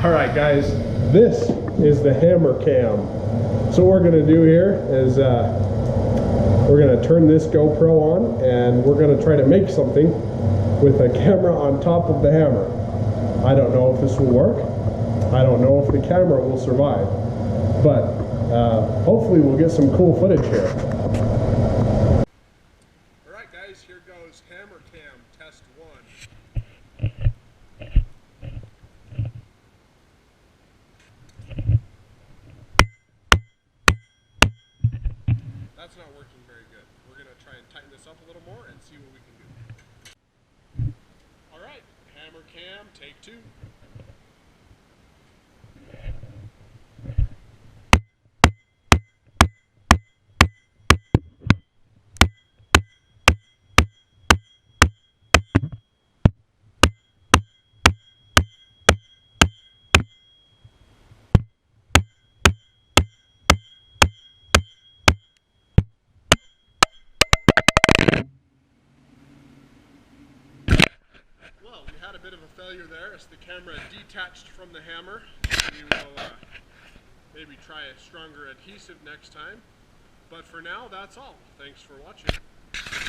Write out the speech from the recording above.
Alright guys, this is the hammer cam. So what we're going to do here is we're going to turn this GoPro on and we're going to try to make something with a camera on top of the hammer. I don't know if this will work. I don't know if the camera will survive. But hopefully we'll get some cool footage here. Alright guys, here goes hammer cam test 1. That's not working very good. We're going to try and tighten this up a little more and see what we can do. Alright, hammer cam, take 2. Well, we had a bit of a failure there as the camera detached from the hammer. We will maybe try a stronger adhesive next time. But for now, that's all. Thanks for watching.